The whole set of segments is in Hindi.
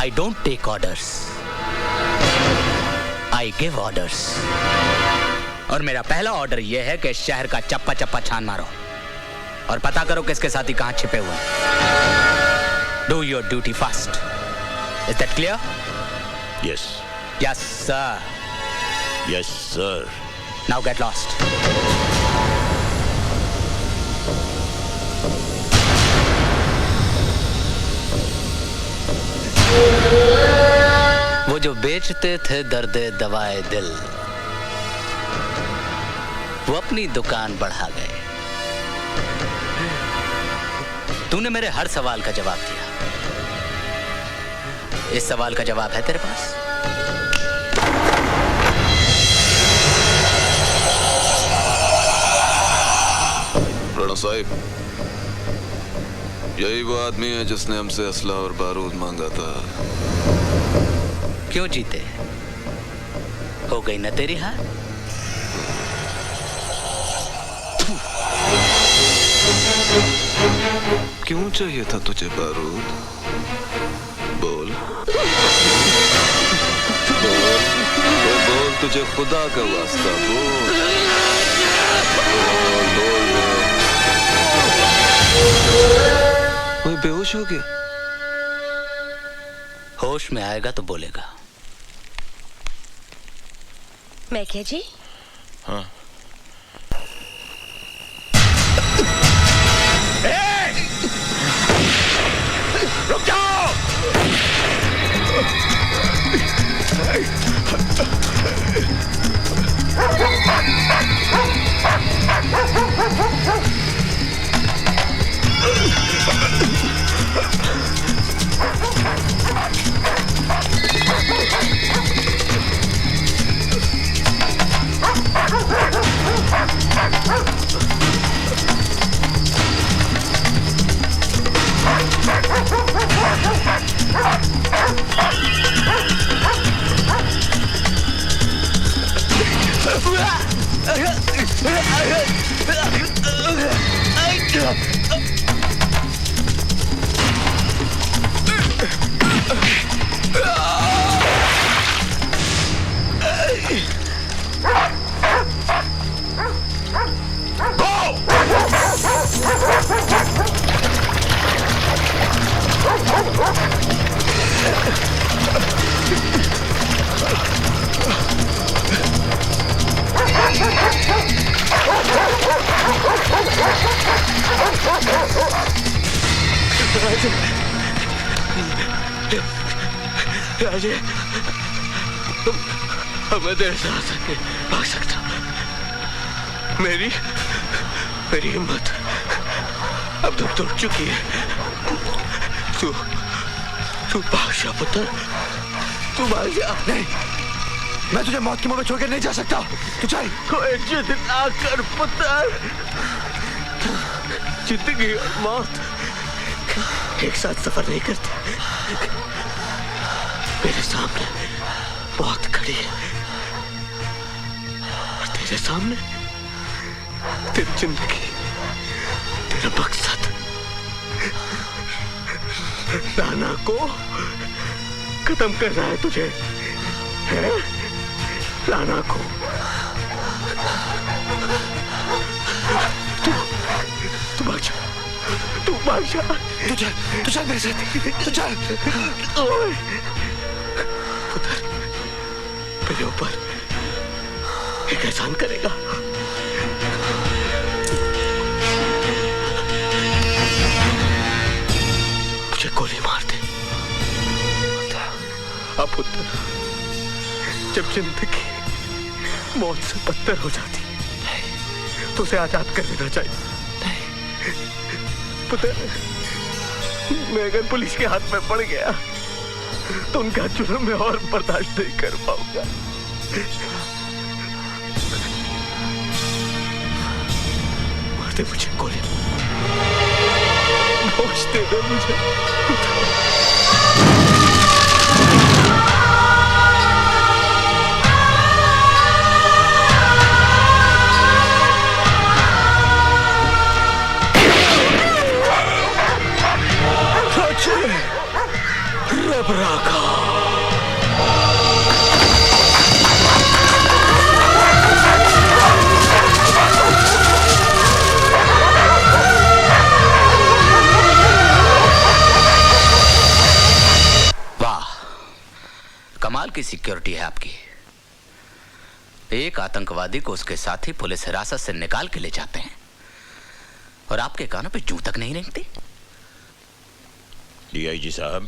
I don't take orders. I give orders. और मेरा पहला ऑर्डर यह है कि शहर का चप्पा चप्पा छान मारो और पता करो किसके साथी कहां छिपे हुए हैं. Do your duty fast. Is that clear? Yes. Yes, sir. Yes, sir. Now get lost. वो जो बेचते थे दर्दे दवाए दिल, वो अपनी दुकान बढ़ा गए. तूने मेरे हर सवाल का जवाब दिया. इस सवाल का जवाब है तेरे पास? राणा साहिब, यही वो आदमी है जिसने हमसे असला और बारूद मांगा था. क्यों जीते? हो गई न तेरी हार? क्यों चाहिए था तुझे बारूद? बोल बोल, तुझे खुदा का वास्ता बोल. बोल वो बेहोश हो गया. होश में आएगा तो बोलेगा. मैं क्या जी? हाँ. रुक जाओ! राजे, मैं तेरे साथ नहीं भाग सकता. मेरी हिम्मत अब तो टूट चुकी है. तू भाग जा पुत्र, तू भाग जा. नहीं, मैं तुझे मौत की मुंह में छोड़कर नहीं जा सकता. तू चल. कोई जिद ना कर पुत्र. जिंदगी और मौत एक साथ सफर नहीं करते. मेरे सामने मौत खड़ी है और तेरे सामने तेरी जिंदगी, तेरा मकसद. राणा को खत्म करना है तुझे, है? राणा को तू भाग जा. तू भाग जा. तू चल मेरे साथ. तू चल. पुत्र, मेरे ऊपर एक एहसान करेगा. मुझे गोली मार दे. अब पुत्र, जब जिंदगी मौत से बदतर हो जाती तो उसे आजाद कर देना चाहिए. पुत्र, मैं अगर पुलिस के हाथ में पड़ गया तो उनका जुर्म मैं और बर्दाश्त नहीं कर पाऊंगा. मार दे मुझे गोली. होश दे दे मुझे. घबरा कमाल की सिक्योरिटी है आपकी। एक आतंकवादी को उसके साथी पुलिस हिरासत से निकाल के ले जाते हैं और आपके कानों पे जूं तक नहीं रेंगती। डीआईजी साहब,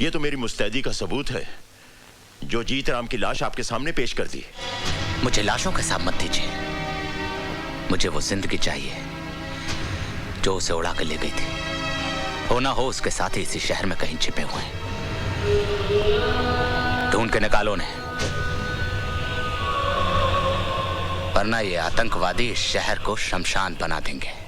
ये तो मेरी मुस्तैदी का सबूत है जो जीत राम की लाश आपके सामने पेश कर दी। मुझे लाशों के साथ मत दीजिए, मुझे वो जिंदगी चाहिए जो उसे उड़ा के ले गई थी। हो ना हो उसके साथ ही इसी शहर में कहीं छिपे हुए हैं। ढूंढ के निकालो ने, वरना ये आतंकवादी इस शहर को शमशान बना देंगे।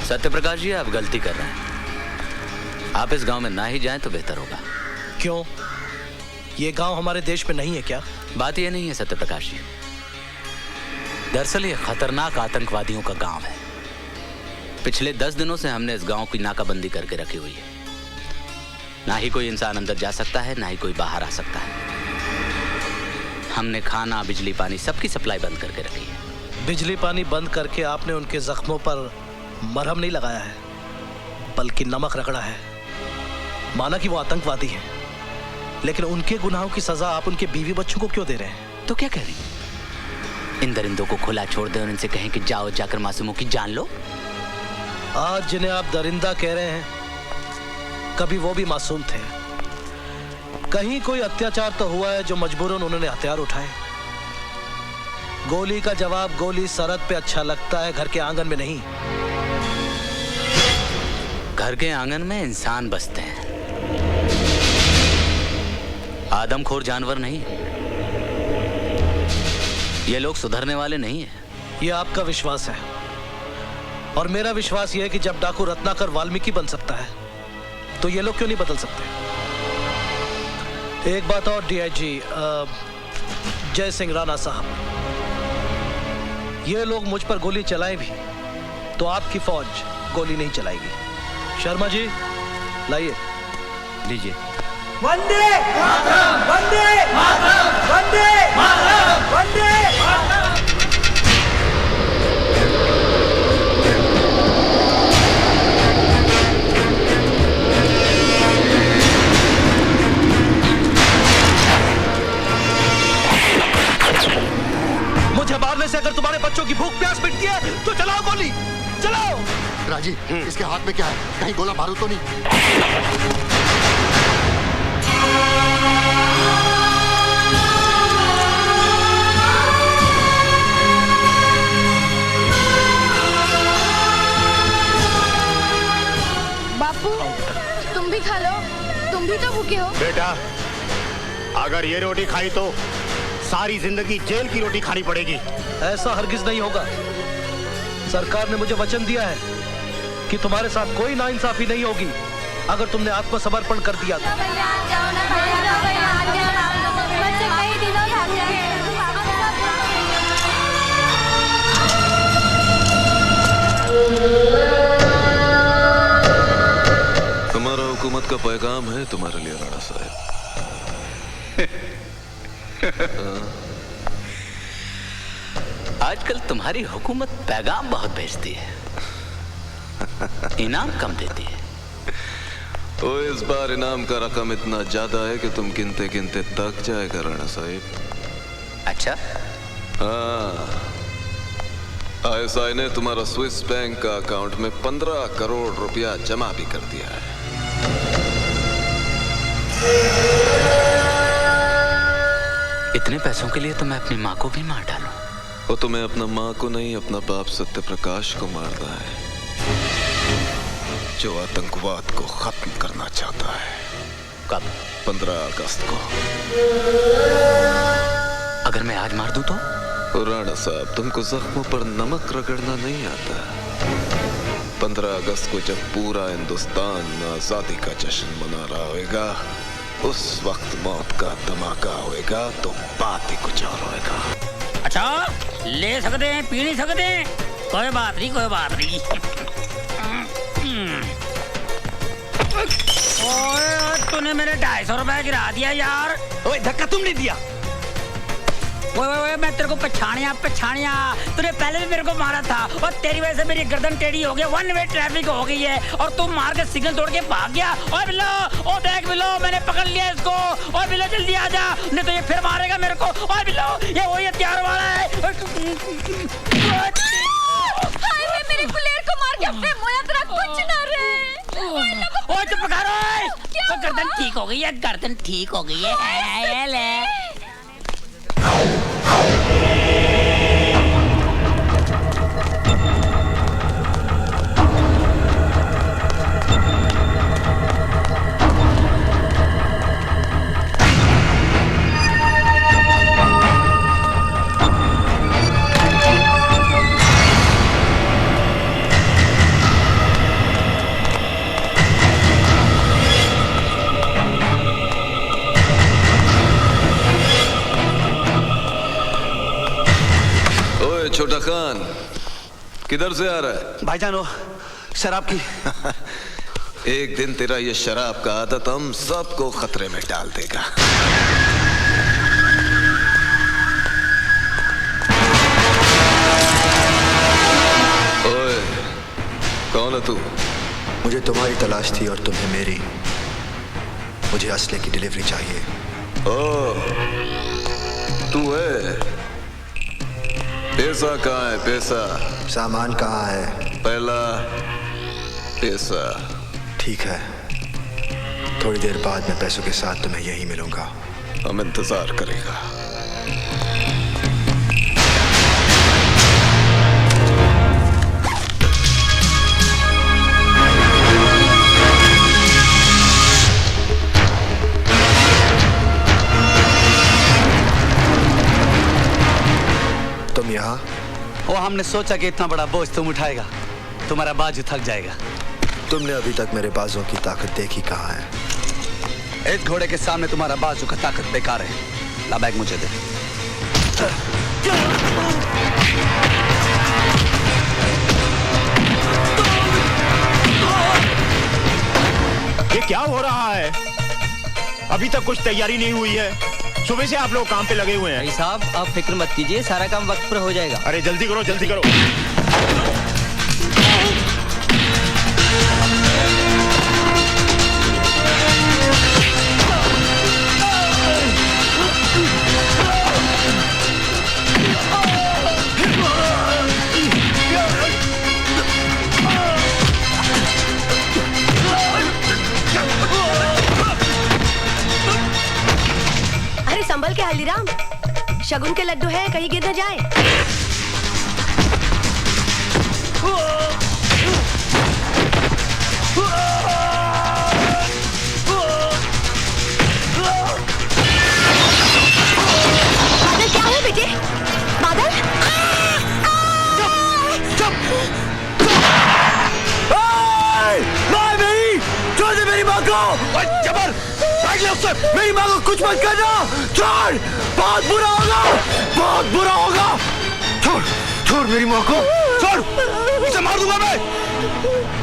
सत्यप्रकाश जी, आप गलती कर रहे हैं। आप इस गांव में ना ही जाएं तो बेहतर होगा। क्यों? ये गांव हमारे देश में नहीं है क्या? बात ये नहीं है सत्यप्रकाश जी, दरअसल ये खतरनाक आतंकवादियों का गांव है। पिछले 10 दिनों से हमने इस गांव की नाकाबंदी करके रखी हुई है। ना ही कोई इंसान अंदर जा सकता है, ना ही कोई बाहर आ सकता है। हमने खाना, बिजली, पानी सबकी सप्लाई बंद करके रखी है। बिजली पानी बंद करके आपने उनके जख्मों पर मरहम नहीं लगाया है, बल्कि नमक रगड़ा है। माना कि वो आतंकवादी हैं, लेकिन उनके गुनाहों की सजा आप उनके बीवी बच्चों को क्यों दे रहे हैं? तो क्या कह रही हैं? इन दरिंदों को खुला छोड़ दें और इनसे कहें कि जाओ जाकर मासूमों की जान लो। आज जिन्हें आप दरिंदा कह रहे हैं, कभी वो भी मासूम थे। कहीं कोई अत्याचार तो हुआ है जो मजबूरन उन्होंने हथियार उठाए। गोली का जवाब गोली सरहद पे अच्छा लगता है, घर के आंगन में नहीं। घर के आंगन में इंसान बसते हैं, आदमखोर जानवर नहीं। ये लोग सुधरने वाले नहीं हैं। ये आपका विश्वास है, और मेरा विश्वास ये है कि जब डाकू रत्नाकर वाल्मीकि बन सकता है, तो ये लोग क्यों नहीं बदल सकते? एक बात और डीआईजी जय सिंह राणा साहब, ये लोग मुझ पर गोली चलाए भी तो आपकी फौज गोली नहीं चलाएगी। शर्मा जी लाइए। लीजिए। वंदे मातरम, वंदे मातरम, वंदे मातरम, वंदे मातरम। मुझे मारने से अगर तुम्हारे बच्चों की भूख प्यास मिटती है तो चलाओ गोली, चलाओ। राजी, इसके हाथ में क्या है? कहीं गोला बारूद तो नहीं? बापू तुम भी खा लो, तुम भी तो भूखे हो। बेटा, अगर ये रोटी खाई तो सारी जिंदगी जेल की रोटी खानी पड़ेगी। ऐसा हरगिज नहीं होगा। सरकार ने मुझे वचन दिया है कि तुम्हारे साथ कोई नाइंसाफी नहीं होगी अगर तुमने आत्मसमर्पण कर दिया तो। तुम्हारा हुकूमत का पैगाम है तुम्हारे लिए राणा साहब। आजकल तुम्हारी हुकूमत पैगाम बहुत भेजती है, इनाम कम देती है। तो इस बार इनाम का रकम इतना ज्यादा है कि तुम गिनते गिनते थक जाएगा राणा साहब। अच्छा, हाँ, आईएसआई ने तुम्हारा स्विस बैंक का अकाउंट में 15 करोड़ रुपया जमा भी कर दिया है। इतने पैसों के लिए तो मैं अपनी माँ को भी मार डालूं। वो तुम्हें अपना माँ को नहीं, अपना बाप सत्य प्रकाश को मारना है, जो आतंकवाद को खत्म करना चाहता है। कब? 15 अगस्त को। अगर मैं आज मार दूं तो? राणा साहब, तुमको जख्मों पर नमक रगड़ना नहीं आता। 15 अगस्त को जब पूरा हिंदुस्तान आजादी का जश्न मना रहा होगा, उस वक्त मौत का धमाका होएगा तो बात ही कुछ और होएगा। अच्छा, ले सकते हैं, पी नहीं सकते हैं? कोई बात नहीं, कोई बात नहीं। ओए, तूने मेरे 250 रुपए गिरा दिया यार। ओए, धक्का तुमने दिया। ओए, मैं तेरे को पछाणिया, तूने पहले भी मेरे को मारा था और तेरी वजह से मेरी गर्दन टेढ़ी हो गई, वन वे ट्रैफिक हो गई है और तू मार के सिग्नल तोड़ के भाग गया। ओए बिल्लो, ओ देख बिल्लो, मैंने पकड़ लिया इसको। ओए बिल्लो, जल्दी आ जा, नहीं तो ये फिर मारेगा मेरे को। ओए बिल्लो, ये वही हथियार वाला है। मेरे गुलेर को मार के अपने मोया तेरा कुछ ना रहे। ओए चुप कर, गर्दन ठीक हो गई है, गर्दन ठीक हो गई है। ले छोटा खान, किधर से आ रहा है? भाईजान, वो शराब की। एक दिन तेरा ये शराब का आदत हम सबको खतरे में डाल देगा। ओए, कौन है तू? मुझे तुम्हारी तलाश थी और तुम्हें मेरी। मुझे असले की डिलीवरी चाहिए। ओ, तू है? पैसा कहाँ है? पैसा? सामान कहाँ है? पहला पैसा। ठीक है, थोड़ी देर बाद मैं पैसों के साथ तुम्हें यहीं मिलूंगा। हम इंतजार करेगा। तुम यहाँ? वो हमने सोचा कि इतना बड़ा बोझ तुम उठाएगा, तुम्हारा बाजू थक जाएगा। तुमने अभी तक मेरे बाजों की ताकत देखी कहाँ है? इस घोड़े के सामने तुम्हारा बाजू का ताकत बेकार है। ला बैग मुझे दे। ये क्या हो रहा है? अभी तक कुछ तैयारी नहीं हुई है। सुबह से आप लोग काम पे लगे हुए हैं। भाई साहब, आप फिक्र मत कीजिए, सारा काम वक्त पर हो जाएगा। अरे जल्दी करो, जल्दी करो। हल्दीराम, शगुन के लड्डू हैं, कहीं गिर न जाए। बादल क्या है बेटे? बादल? मेरी माँ को जबर मेरी माँ को कुछ मत करना। छोड़, बहुत बुरा होगा, बहुत बुरा होगा। छोड़ छोड़ मेरी माँ को, छोड़, इसे मार दूंगा मैं।